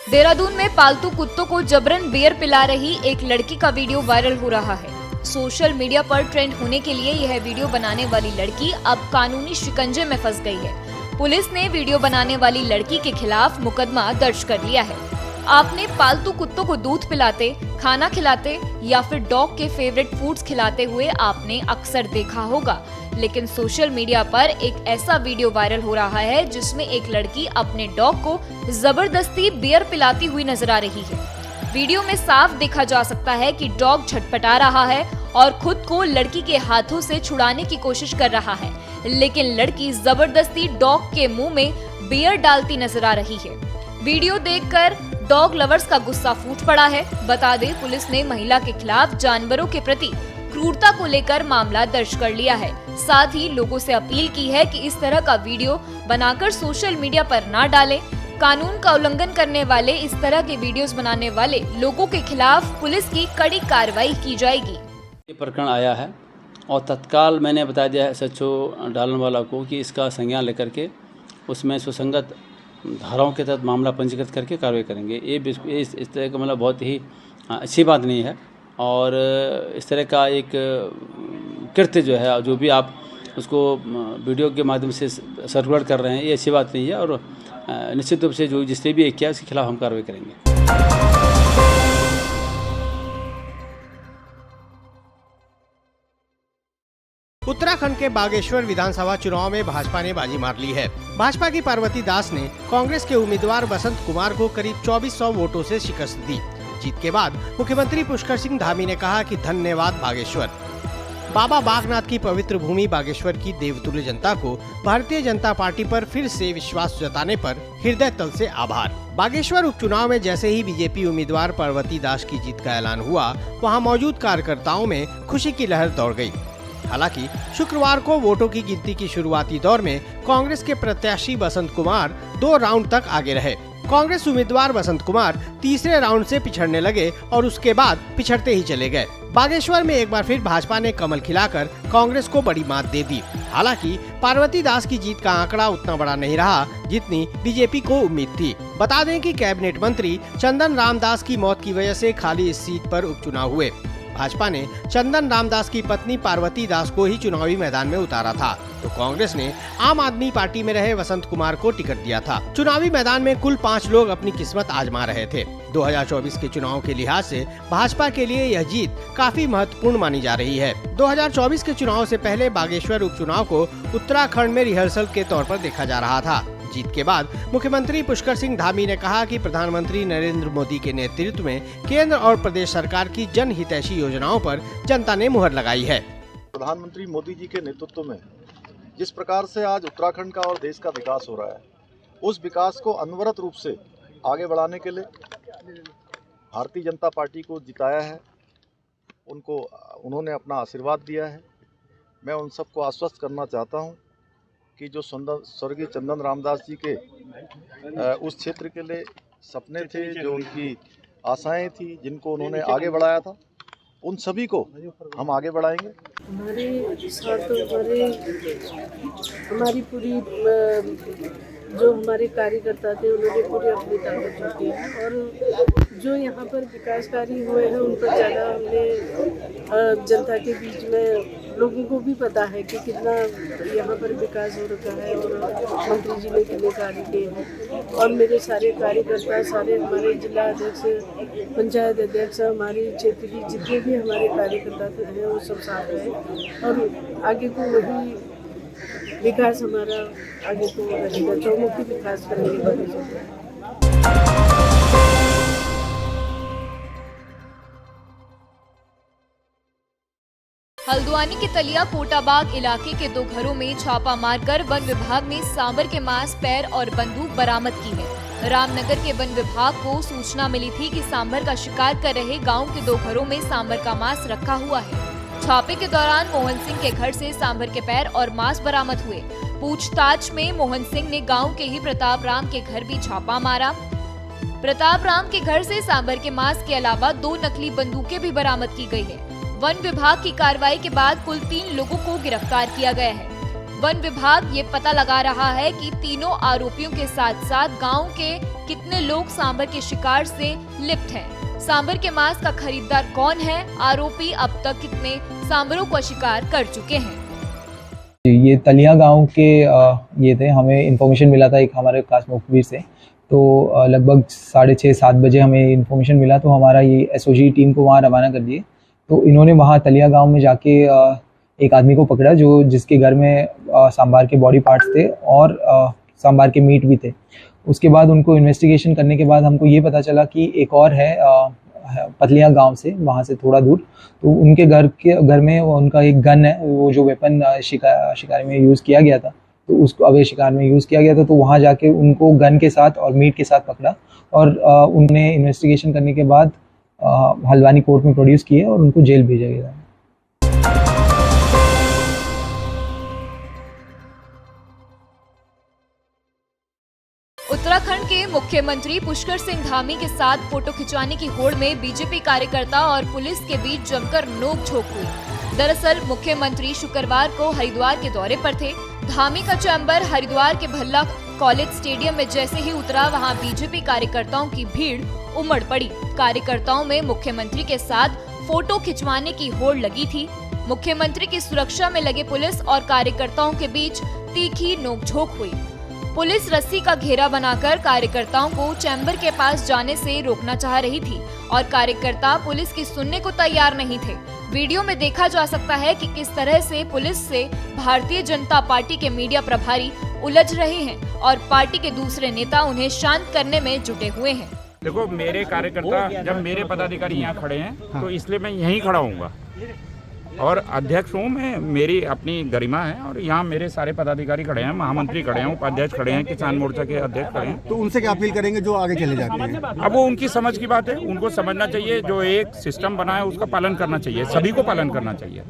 देहरादून में पालतू कुत्तों को जबरन बियर पिला रही एक लड़की का वीडियो वायरल हो रहा है। सोशल मीडिया पर ट्रेंड होने के लिए यह वीडियो बनाने वाली लड़की अब कानूनी शिकंजे में फंस गई है। पुलिस ने वीडियो बनाने वाली लड़की के खिलाफ मुकदमा दर्ज कर लिया है। आपने पालतू कुत्तों को दूध पिलाते, खाना खिलाते या फिर डॉग के फेवरेट फूड्स खिलाते हुए आपने अक्सर देखा होगा, लेकिन सोशल मीडिया पर एक ऐसा वीडियो वायरल हो रहा है जिसमें एक लड़की अपने डॉग को जबरदस्ती बियर पिलाती हुई नजर आ रही है। वीडियो में साफ देखा जा सकता है कि डॉग छटपटा रहा है और खुद को लड़की के हाथों से छुड़ाने की कोशिश कर रहा है, लेकिन लड़की जबरदस्ती डॉग के मुंह में बियर डालती नजर आ रही है। वीडियो देखकर डॉग लवर्स का गुस्सा फूट पड़ा है। बता दें, पुलिस ने महिला के खिलाफ जानवरों के प्रति क्रूरता को लेकर मामला दर्ज कर लिया है। साथ ही लोगों से अपील की है कि इस तरह का वीडियो बनाकर सोशल मीडिया पर ना डालें। कानून का उल्लंघन करने वाले, इस तरह के वीडियोस बनाने वाले लोगों के खिलाफ पुलिस की कड़ी कार्रवाई की जाएगी। ये प्रकरण आया है और तत्काल मैंने बता दिया है SHO डालन वाला को कि इसका संज्ञान लेकर के उसमें सुसंगत धाराओं के तहत मामला पंजीकृत करके कार्रवाई करेंगे। ये इस तरह का मतलब बहुत ही अच्छी बात नहीं है और इस तरह का एक कृत्य जो है, जो भी आप उसको वीडियो के माध्यम से सर्कुलेट कर रहे हैं, ये अच्छी बात नहीं है और निश्चित रूप से जो जिसने भी किया उसके खिलाफ हम कार्रवाई करेंगे। उत्तराखंड के बागेश्वर विधानसभा चुनाव में भाजपा ने बाजी मार ली है। भाजपा की पार्वती दास ने कांग्रेस के उम्मीदवार बसंत कुमार को करीब 2400 वोटों से शिकस्त दी। जीत के बाद मुख्यमंत्री पुष्कर सिंह धामी ने कहा कि धन्यवाद बागेश्वर। बाबा बागनाथ की पवित्र भूमि बागेश्वर की देवतुल्य जनता को भारतीय जनता पार्टी पर फिर से विश्वास जताने पर हृदय तल से आभार। बागेश्वर उपचुनाव में जैसे ही बीजेपी उम्मीदवार पार्वती दास की जीत का ऐलान हुआ, वहां मौजूद कार्यकर्ताओं में खुशी की लहर दौड़ गई। हालांकि शुक्रवार को वोटों की गिनती की शुरुआती दौर में कांग्रेस के प्रत्याशी बसंत कुमार 2 राउंड तक आगे रहे। कांग्रेस उम्मीदवार बसंत कुमार तीसरे राउंड से पिछड़ने लगे और उसके बाद पिछड़ते ही चले गए। बागेश्वर में एक बार फिर भाजपा ने कमल खिलाकर कांग्रेस को बड़ी मात दे दी। हालांकि पार्वती दास की जीत का आंकड़ा उतना बड़ा नहीं रहा जितनी बीजेपी को उम्मीद थी। बता दें कि कैबिनेट मंत्री चंदन रामदास की मौत की वजह से खाली इस सीट पर उपचुनाव हुए। भाजपा ने चंदन रामदास की पत्नी पार्वती दास को ही चुनावी मैदान में उतारा था, तो कांग्रेस ने आम आदमी पार्टी में रहे वसंत कुमार को टिकट दिया था। चुनावी मैदान में कुल 5 लोग अपनी किस्मत आजमा रहे थे। 2024 के चुनाव के लिहाज से भाजपा के लिए यह जीत काफी महत्वपूर्ण मानी जा रही है। 2024 के चुनाव से पहले बागेश्वर उपचुनाव को उत्तराखंड में रिहर्सल के तौर पर देखा जा रहा था। जीत के बाद मुख्यमंत्री पुष्कर सिंह धामी ने कहा कि प्रधानमंत्री नरेंद्र मोदी के नेतृत्व में केंद्र और प्रदेश सरकार की जनहितैषी योजनाओं पर जनता ने मुहर लगाई है। प्रधानमंत्री मोदी जी के नेतृत्व में जिस प्रकार से आज उत्तराखंड का और देश का विकास हो रहा है, उस विकास को अनवरत रूप से आगे बढ़ाने के लिए भारतीय जनता पार्टी को जिताया है। उन्होंने अपना आशीर्वाद दिया है। मैं उन सबको आश्वस्त करना चाहता हूं कि जो स्वर्गीय चंदन रामदास जी के उस क्षेत्र के लिए सपने थे, जो उनकी आशाएं थी, जिनको उन्होंने आगे बढ़ाया था, उन सभी को हम आगे बढ़ाएंगे। हमारे साथ हमारी पूरी जो हमारे कार्यकर्ता थे, उन्होंने पूरी अपनी ताकत झोंकी है और जो यहाँ पर विकास कार्य हुए हैं उन पर ज़्यादा हमने जनता के बीच में लोगों को भी पता है कि कितना यहाँ पर विकास हो रखा है और मंत्री जी ने कितने कार्य किए हैं। और मेरे सारे कार्यकर्ता, सारे हमारे जिला अध्यक्ष, पंचायत अध्यक्ष, हमारे क्षेत्र की जितने भी हमारे कार्यकर्ता हैं वो सब साथ हैं और आगे को वही विकास हमारा आगे को रहेगा। चौमुखी विकास करेंगे बागेश्वर। हल्द्वानी के तलिया कोटाबाग इलाके के 2 घरों में छापा मारकर वन विभाग ने सांबर के मांस, पैर और बंदूक बरामद की है। रामनगर के वन विभाग को सूचना मिली थी कि सांबर का शिकार कर रहे गांव के 2 घरों में सांबर का मांस रखा हुआ है। छापे के दौरान मोहन सिंह के घर से सांबर के पैर और मांस बरामद हुए। पूछताछ में मोहन सिंह ने गाँव के ही प्रताप राम के घर भी छापा मारा। प्रताप राम के घर से सांबर के मांस के अलावा 2 नकली बंदूकें भी बरामद की गई है। वन विभाग की कार्रवाई के बाद कुल 3 लोगों को गिरफ्तार किया गया है। वन विभाग ये पता लगा रहा है कि तीनों आरोपियों के साथ साथ गांव के कितने लोग सांभर के शिकार से लिप्त हैं? सांभर के मांस का खरीदार कौन है? आरोपी अब तक कितने सांभरों का शिकार कर चुके हैं? ये तलिया गांव के ये थे, हमें इन्फॉर्मेशन मिला था एक हमारे खास मुखबिर से। तो लगभग 6:30-7 बजे हमें इन्फॉर्मेशन मिला, तो हमारा ये एसओजी टीम को वहाँ रवाना कर दिए। तो इन्होंने वहाँ तलिया गांव में जाके एक आदमी को पकड़ा जिसके घर में सांभर के बॉडी पार्ट्स थे और सांभर के मीट भी थे। उसके बाद उनको इन्वेस्टिगेशन करने के बाद हमको ये पता चला कि एक और है पतलिया गांव से, वहाँ से थोड़ा दूर, तो उनके घर में उनका एक गन है, वो जो वेपन शिकार में यूज़ किया गया था, तो उसको अवैध शिकार में यूज़ किया गया था। तो वहाँ जाके उनको गन के साथ और मीट के साथ पकड़ा और उन्हें इन्वेस्टिगेशन करने के बाद हल्द्वानी कोर्ट में प्रोड्यूस किए और उनको जेल भेजा गया। उत्तराखंड के मुख्यमंत्री पुष्कर सिंह धामी के साथ फोटो खिंचवाने की होड़ में बीजेपी कार्यकर्ता और पुलिस के बीच जमकर नोक-झोंक हुई। दरअसल मुख्यमंत्री शुक्रवार को हरिद्वार के दौरे पर थे। धामी का चैम्बर हरिद्वार के भल्ला कॉलेज स्टेडियम में जैसे ही उतरा, वहां बीजेपी कार्यकर्ताओं की भीड़ उमड़ पड़ी। कार्यकर्ताओं में मुख्यमंत्री के साथ फोटो खिंचवाने की होड़ लगी थी। मुख्यमंत्री की सुरक्षा में लगे पुलिस और कार्यकर्ताओं के बीच तीखी नोक-झोंक हुई। पुलिस रस्सी का घेरा बनाकर कार्यकर्ताओं को चैम्बर के पास जाने से रोकना चाह रही थी और कार्यकर्ता पुलिस की सुनने को तैयार नहीं थे। वीडियो में देखा जा सकता है कि किस तरह से पुलिस से भारतीय जनता पार्टी के मीडिया प्रभारी उलझ रहे हैं और पार्टी के दूसरे नेता उन्हें शांत करने में जुटे हुए हैं। देखो, मेरे कार्यकर्ता जब मेरे पदाधिकारी यहाँ खड़े हैं तो इसलिए मैं यहीं खड़ा हूँगा और अध्यक्ष हूँ मैं, मेरी अपनी गरिमा है और यहाँ मेरे सारे पदाधिकारी खड़े हैं, महामंत्री खड़े हैं, उपाध्यक्ष खड़े हैं, किसान मोर्चा के अध्यक्ष खड़े हैं। तो उनसे क्या अपील करेंगे जो आगे चले जाते हैं? अब वो उनकी समझ की बात है, उनको समझना चाहिए, जो एक सिस्टम बना है उसका पालन करना चाहिए, सभी को पालन करना चाहिए।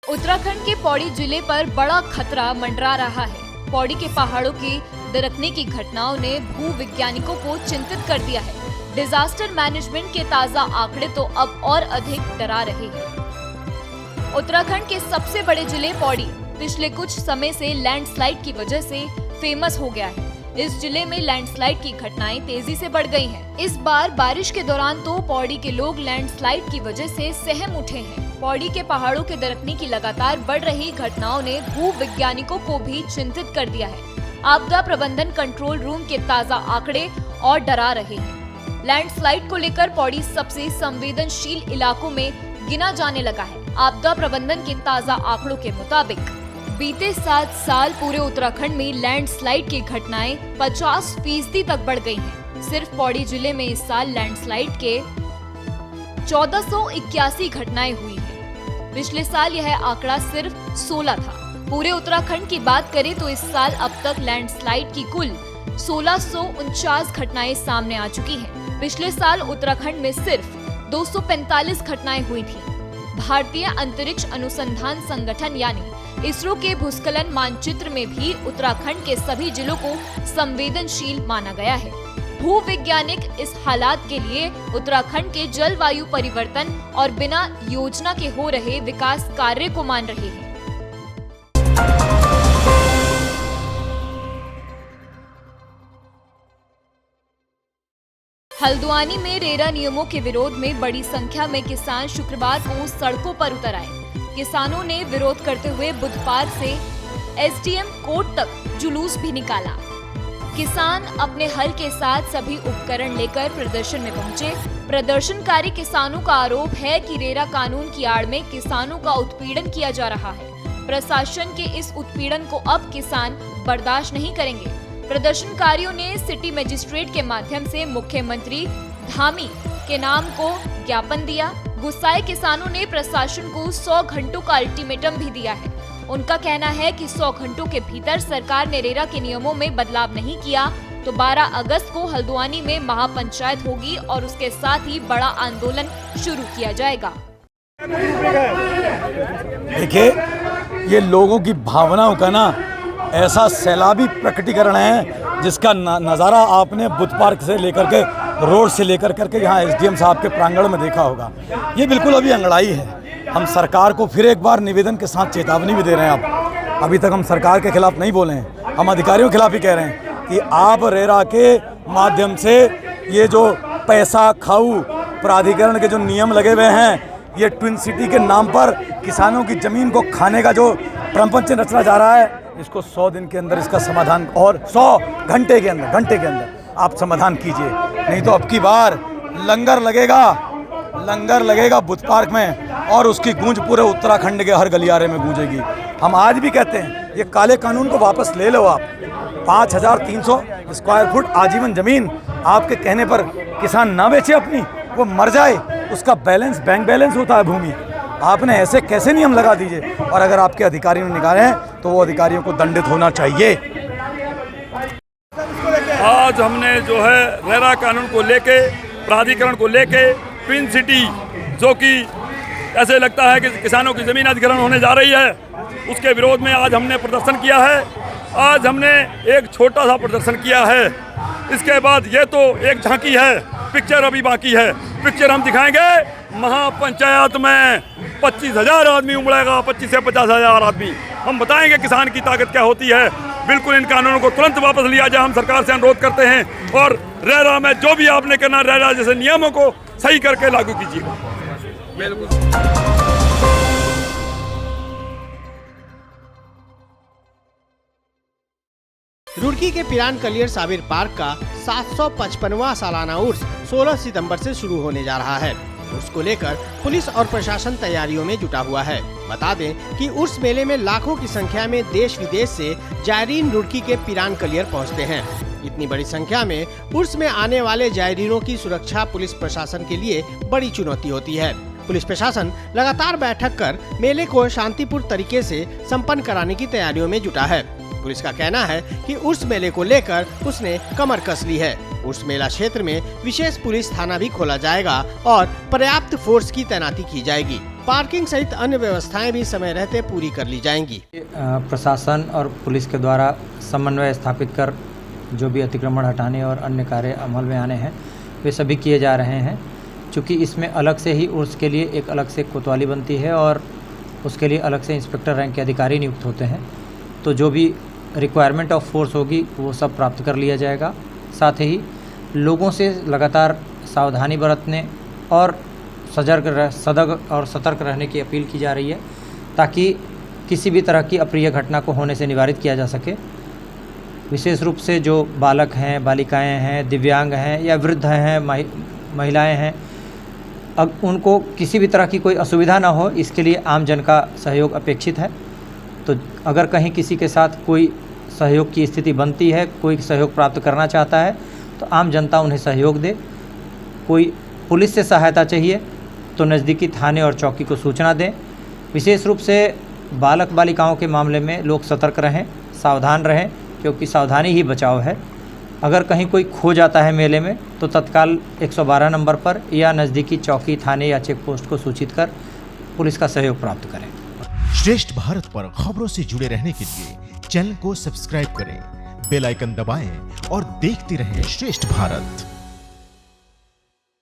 उत्तराखंड के पौड़ी जिले पर बड़ा खतरा मंडरा रहा है। पौड़ी के पहाड़ों की दरकने की घटनाओं ने भूवैज्ञानिकों को चिंतित कर दिया है। डिजास्टर मैनेजमेंट के ताजा आंकड़े तो अब और अधिक डरा रहे हैं। उत्तराखंड के सबसे बड़े जिले पौड़ी पिछले कुछ समय से लैंडस्लाइड की वजह से फेमस हो गया है। इस जिले में लैंडस्लाइड की घटनाएं तेजी से बढ़ गई हैं। इस बार बारिश के दौरान तो पौड़ी के लोग लैंडस्लाइड की वजह से सहम उठे हैं। पौड़ी के पहाड़ों के दरकने की लगातार बढ़ रही घटनाओं ने भूवैज्ञानिकों को भी चिंतित कर दिया है। आपदा प्रबंधन कंट्रोल रूम के ताजा आंकड़े और डरा रहे हैं। लैंडस्लाइड को लेकर पौड़ी सबसे संवेदनशील इलाकों में गिना जाने लगा है। आपदा प्रबंधन के ताजा आंकड़ों के मुताबिक बीते 7 साल पूरे उत्तराखंड में लैंडस्लाइड की घटनाएं 50% तक बढ़ गई हैं। सिर्फ पौड़ी जिले में इस साल लैंडस्लाइड के 1481 घटनाएं हुई हैं। पिछले साल यह आंकड़ा सिर्फ 16 था। पूरे उत्तराखंड की बात करें तो इस साल अब तक लैंडस्लाइड की कुल 1649 घटनाएं सामने आ चुकी हैं। पिछले साल उत्तराखंड में सिर्फ 245 घटनाएं हुई थी। भारतीय अंतरिक्ष अनुसंधान संगठन यानी इसरो के भूस्खलन मानचित्र में भी उत्तराखंड के सभी जिलों को संवेदनशील माना गया है। भूवैज्ञानिक इस हालात के लिए उत्तराखंड के जलवायु परिवर्तन और बिना योजना के हो रहे विकास कार्य को मान रहे हैं। हल्द्वानी में रेरा नियमों के विरोध में बड़ी संख्या में किसान शुक्रवार को सड़कों पर उतर आए। किसानों ने विरोध करते हुए बुधवार से एसडीएम कोर्ट तक जुलूस भी निकाला। किसान अपने हल के साथ सभी उपकरण लेकर प्रदर्शन में पहुंचे। प्रदर्शनकारी किसानों का आरोप है कि रेरा कानून की आड़ में किसानों का उत्पीड़न किया जा रहा है। प्रशासन के इस उत्पीड़न को अब किसान बर्दाश्त नहीं करेंगे। प्रदर्शनकारियों ने सिटी मजिस्ट्रेट के माध्यम से मुख्यमंत्री धामी के नाम को ज्ञापन दिया। गुस्साए किसानों ने प्रशासन को 100 घंटों का अल्टीमेटम भी दिया है। उनका कहना है कि 100 घंटों के भीतर सरकार ने रेरा के नियमों में बदलाव नहीं किया तो 12 अगस्त को हल्द्वानी में महापंचायत होगी और उसके साथ ही बड़ा आंदोलन शुरू किया जाएगा। देखिए, ये लोगों की भावनाओं का ना ऐसा सैलाबी प्रकटीकरण है जिसका नज़ारा आपने बुद्ध पार्क से लेकर के रोड से लेकर करके यहाँ SDM साहब के प्रांगण में देखा होगा। ये बिल्कुल अभी अंगड़ाई है। हम सरकार को फिर एक बार निवेदन के साथ चेतावनी भी दे रहे हैं। अभी तक हम सरकार के खिलाफ नहीं बोले हैं, हम अधिकारियों के खिलाफ ही कह रहे हैं कि आप रेरा के माध्यम से ये जो पैसा खाऊ प्राधिकरण के जो नियम लगे हुए हैं, ये ट्विन सिटी के नाम पर किसानों की ज़मीन को खाने का जो प्रपंच रचना जा रहा है, इसको 100 दिन के अंदर इसका समाधान और 100 घंटे के अंदर आप समाधान कीजिए, नहीं तो अब की बार लंगर लगेगा बुद्ध पार्क में और उसकी गूंज पूरे उत्तराखंड के हर गलियारे में गूंजेगी। हम आज भी कहते हैं ये काले कानून को वापस ले लो। आप 5300 स्क्वायर फुट आजीवन ज़मीन आपके कहने पर किसान ना बेचे अपनी, वो मर जाए, उसका बैलेंस बैंक बैलेंस होता है भूमि। आपने ऐसे कैसे नियम लगा दीजिए? और अगर आपके अधिकारियों ने निकाले हैं तो वो अधिकारियों को दंडित होना चाहिए। आज हमने जो है रेरा कानून को लेके, प्राधिकरण को लेके, ट्विन सिटी जो कि ऐसे लगता है कि किसानों की ज़मीन अधिग्रहण होने जा रही है, उसके विरोध में आज हमने प्रदर्शन किया है। आज हमने एक छोटा सा प्रदर्शन किया है। इसके बाद ये तो एक झांकी है, पिक्चर अभी बाकी है। पिक्चर हम दिखाएंगे महापंचायत में 25,000 आदमी उमड़ेगा, 25 से 50,000 आदमी। हम बताएंगे किसान की ताकत क्या होती है। बिल्कुल इन कानूनों को तुरंत वापस लिया जाए, हम सरकार से अनुरोध करते हैं। और रेरा में जो भी आपने करना, रेरा जैसे नियमों को सही करके लागू कीजिएगा। रुड़की के पिरान कलियर साबिर पार्क का 755वां सालाना उर्स 16 सितंबर से शुरू होने जा रहा है। उर्स को लेकर पुलिस और प्रशासन तैयारियों में जुटा हुआ है। बता दें कि उर्स मेले में लाखों की संख्या में देश विदेश से जायरीन रुड़की के पिरान कलियर पहुंचते हैं। इतनी बड़ी संख्या में उर्स में आने वाले जायरीनों की सुरक्षा पुलिस प्रशासन के लिए बड़ी चुनौती होती है। पुलिस प्रशासन लगातार बैठक कर मेले को शांतिपूर्ण तरीके से संपन्न कराने की तैयारियों में जुटा है। पुलिस का कहना है कि उर्स मेले को लेकर उसने कमर कस ली है। उर्स मेला क्षेत्र में विशेष पुलिस थाना भी खोला जाएगा और पर्याप्त फोर्स की तैनाती की जाएगी। पार्किंग सहित अन्य व्यवस्थाएं भी समय रहते पूरी कर ली जाएंगी। प्रशासन और पुलिस के द्वारा समन्वय स्थापित कर जो भी अतिक्रमण हटाने और अन्य कार्य अमल में आने हैं वे सभी किए जा रहे हैं। चूँकि इसमें अलग से ही उर्स के लिए एक अलग से कोतवाली बनती है और उसके लिए अलग से इंस्पेक्टर रैंक के अधिकारी नियुक्त होते हैं, तो जो भी रिक्वायरमेंट ऑफ फोर्स होगी वो सब प्राप्त कर लिया जाएगा। साथ ही लोगों से लगातार सावधानी बरतने और सजग और सतर्क रहने की अपील की जा रही है, ताकि किसी भी तरह की अप्रिय घटना को होने से निवारित किया जा सके। विशेष रूप से जो बालक हैं, बालिकाएं हैं, दिव्यांग हैं या वृद्ध हैं, महिलाएं हैं, अब उनको किसी भी तरह की कोई असुविधा ना हो, इसके लिए आम जन का सहयोग अपेक्षित है। तो अगर कहीं किसी के साथ कोई सहयोग की स्थिति बनती है, कोई सहयोग प्राप्त करना चाहता है, तो आम जनता उन्हें सहयोग दे। कोई पुलिस से सहायता चाहिए तो नज़दीकी थाने और चौकी को सूचना दें। विशेष रूप से बालक बालिकाओं के मामले में लोग सतर्क रहें, सावधान रहें, क्योंकि सावधानी ही बचाव है। अगर कहीं कोई खो जाता है मेले में तो तत्काल 112 नंबर पर या नज़दीकी चौकी, थाने या चेक पोस्ट को सूचित कर पुलिस का सहयोग प्राप्त करें। श्रेष्ठ भारत पर खबरों से जुड़े रहने के लिए चैनल को सब्सक्राइब करें, बेल आइकन दबाएं और देखते रहें श्रेष्ठ भारत।